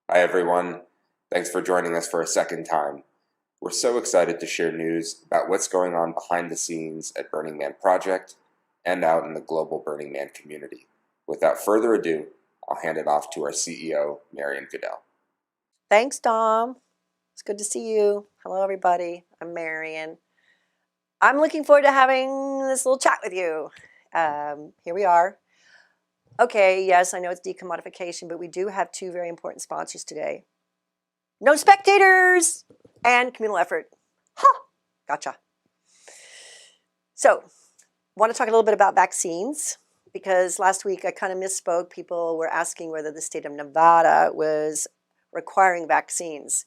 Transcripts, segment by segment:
Hi, everyone. Thanks for joining us for a second time. We're so excited to share news about what's going on behind the scenes at Burning Man Project and out in the global Burning Man community. Without further ado, I'll hand it off to our CEO, Marian Goodell. Thanks, Dom. It's good to see you. Hello, everybody. I'm Marian. I'm looking forward to having this little chat with you. Here we are. Okay, yes, I know it's decommodification, but we do have two very important sponsors today. No spectators and communal effort. Ha! Gotcha. So, want to talk a little bit about vaccines because last week I kind of misspoke. People were asking whether the state of Nevada was requiring vaccines.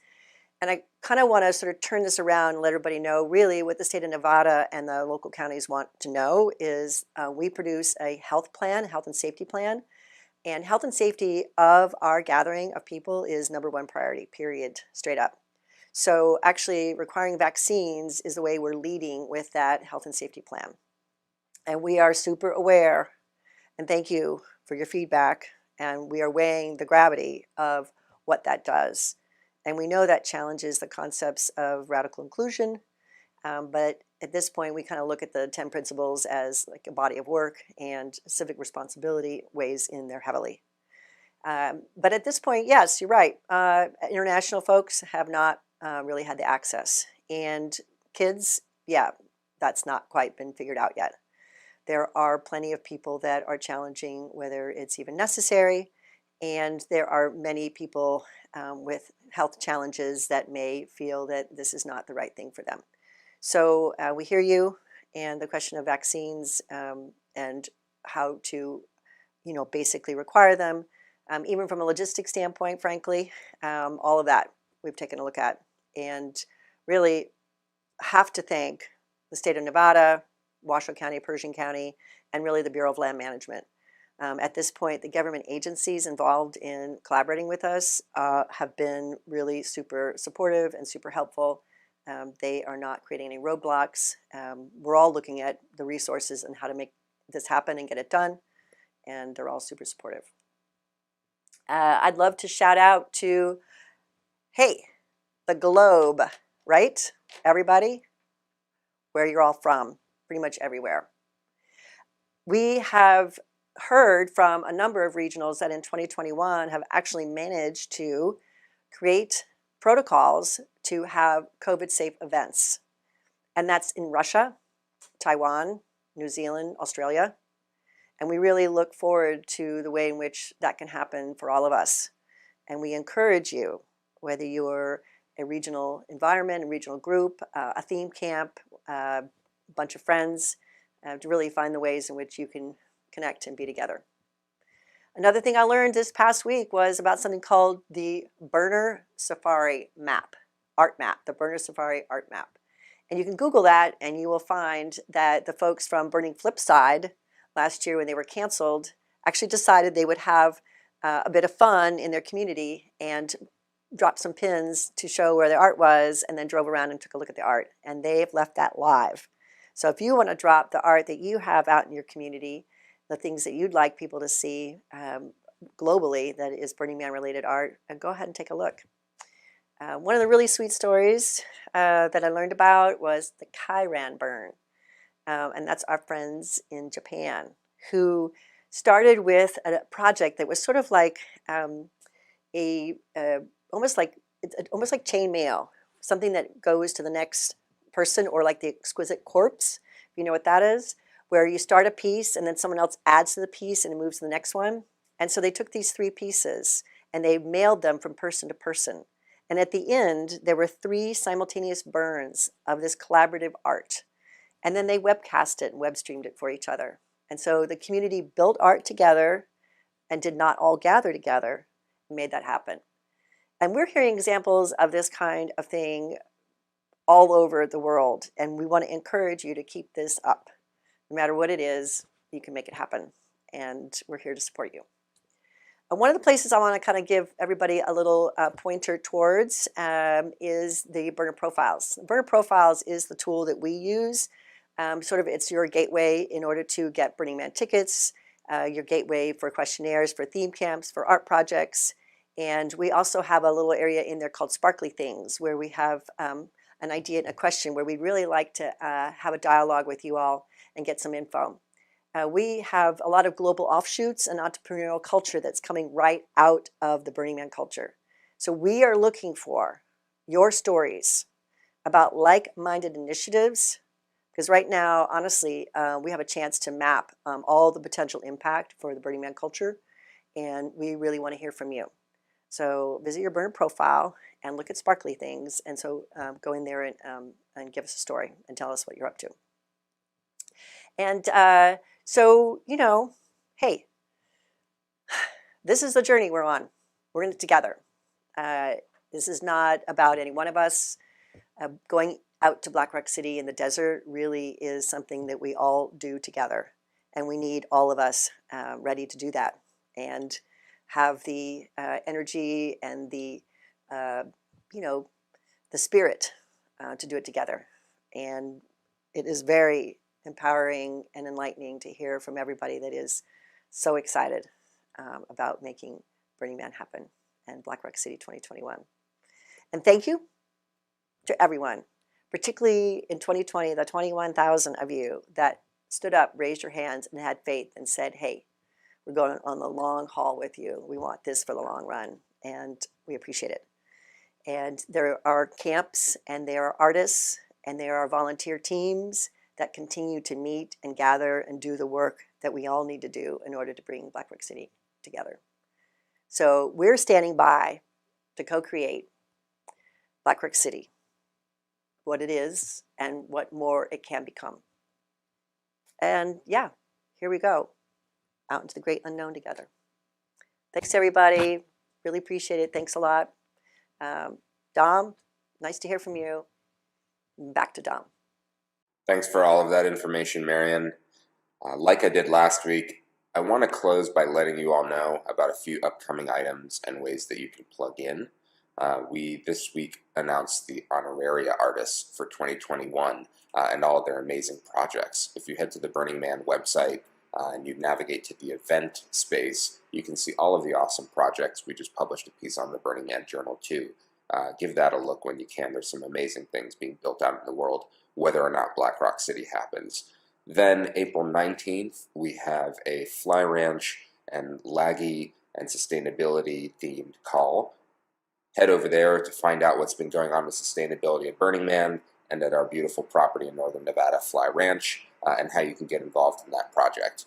And I kind of want to sort of turn this around and let everybody know really what the state of Nevada and the local counties want to know is we produce a health plan, health and safety plan. And health and safety of our gathering of people is number one priority, period, straight up. So actually requiring vaccines is the way we're leading with that health and safety plan. And we are super aware, and thank you for your feedback, and we are weighing the gravity of what that does. And we know that challenges the concepts of radical inclusion, but at this point, we kind of look at the 10 principles as like a body of work, and civic responsibility weighs in there heavily. But at this point, yes, you're right. International folks have not really had the access. And kids, yeah, that's not quite been figured out yet. There are plenty of people that are challenging whether it's even necessary. And there are many people with health challenges that may feel that this is not the right thing for them. So we hear you, and the question of vaccines and how to, basically require them, even from a logistics standpoint, frankly, all of that we've taken a look at, and really have to thank the state of Nevada, Washoe County, Pershing County, and really the Bureau of Land Management. At this point, the government agencies involved in collaborating with us have been really super supportive and super helpful. They are not creating any roadblocks. We're all looking at the resources and how to make this happen and get it done, and they're all super supportive. I'd love to shout out to, hey, the globe, right? Everybody, where you're all from, pretty much everywhere. We have heard from a number of regionals that in 2021 have actually managed to create protocols to have COVID-safe events. And that's in Russia, Taiwan, New Zealand, Australia. And we really look forward to the way in which that can happen for all of us. And we encourage you, whether you're a regional environment, a regional group, a theme camp, a bunch of friends, to really find the ways in which you can connect and be together. Another thing I learned this past week was about something called the Burner Safari Map, Art Map, the Burner Safari Art Map. And you can Google that and you will find that the folks from Burning Flipside last year when they were canceled actually decided they would have a bit of fun in their community and dropped some pins to show where the art was and then drove around and took a look at the art. And they've left that live. So if you want to drop the art that you have out in your community, the things that you'd like people to see globally that is Burning Man related art, go ahead and take a look. One of the really sweet stories that I learned about was the Kairan burn. And that's our friends in Japan who started with a project that was sort of like almost like chain mail, something that goes to the next person, or like the exquisite corpse, if you know what that is, where you start a piece and then someone else adds to the piece and it moves to the next one. And so they took these 3 pieces and they mailed them from person to person. And at the end, there were 3 simultaneous burns of this collaborative art. And then they webcast it and web streamed it for each other. And so the community built art together and did not all gather together and made that happen. And we're hearing examples of this kind of thing all over the world. And we want to encourage you to keep this up. No matter what it is, you can make it happen. And we're here to support you. And one of the places I want to kind of give everybody a little pointer towards is the Burner Profiles. Burner Profiles is the tool that we use. It's your gateway in order to get Burning Man tickets, your gateway for questionnaires, for theme camps, for art projects. And we also have a little area in there called Sparkly Things, where we have an idea and a question where we'd really like to have a dialogue with you all and get some info. We have a lot of global offshoots and entrepreneurial culture that's coming right out of the Burning Man culture. So we are looking for your stories about like-minded initiatives, because right now, honestly, we have a chance to map all the potential impact for the Burning Man culture, and we really want to hear from you. So visit your burner profile and look at Sparkly Things, and so go in there and give us a story and tell us what you're up to. And so, you know, hey, this is the journey we're on. We're in it together. This is not about any one of us. Going out to Black Rock City in the desert really is something that we all do together. And we need all of us ready to do that and have the energy and the, you know, the spirit to do it together. And it is very empowering and enlightening to hear from everybody that is so excited about making Burning Man happen and Black Rock City 2021. And thank you to everyone, particularly in 2020, the 21,000 of you that stood up, raised your hands, and had faith and said, hey, we're going on the long haul with you. We want this for the long run, and we appreciate it. And there are camps, and there are artists, and there are volunteer teams that continue to meet and gather and do the work that we all need to do in order to bring Black Rock City together. So we're standing by to co-create Black Rock City, what it is and what more it can become. And yeah, here we go, out into the great unknown together. Thanks everybody, really appreciate it. Thanks a lot. Dom, nice to hear from you. Back to Dom. Thanks for all of that information, Marian. Like I did last week, I want to close by letting you all know about a few upcoming items and ways that you can plug in. We this week announced the honoraria artists for 2021 and all of their amazing projects. If you head to the Burning Man website and you navigate to the event space, you can see all of the awesome projects. We just published a piece on the Burning Man Journal too. Give that a look when you can. There's some amazing things being built out in the world, whether or not Black Rock City happens. Then April 19th, we have a Fly Ranch and Laggy and sustainability themed call. Head over there to find out what's been going on with sustainability at Burning Man and at our beautiful property in Northern Nevada, Fly Ranch, and how you can get involved in that project.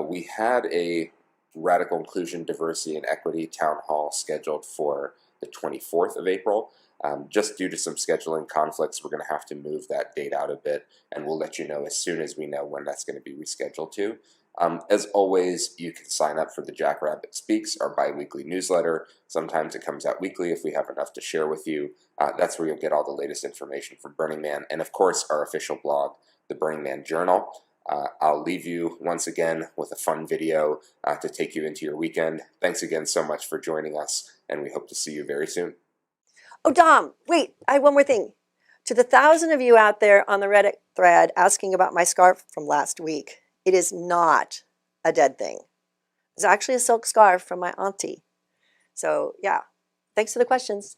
We had a Radical Inclusion, Diversity, and Equity Town Hall scheduled for the 24th of April. Just due to some scheduling conflicts, we're going to have to move that date out a bit, and we'll let you know as soon as we know when that's going to be rescheduled to. As always, you can sign up for the Jackrabbit Speaks, our bi-weekly newsletter. Sometimes it comes out weekly if we have enough to share with you. That's where you'll get all the latest information from Burning Man, and of course our official blog, the Burning Man Journal. I'll leave you once again with a fun video to take you into your weekend. Thanks again so much for joining us, and we hope to see you very soon. Oh, Dom, wait, I have one more thing. To the 1,000 of you out there on the Reddit thread asking about my scarf from last week, it is not a dead thing. It's actually a silk scarf from my auntie. So yeah, thanks for the questions.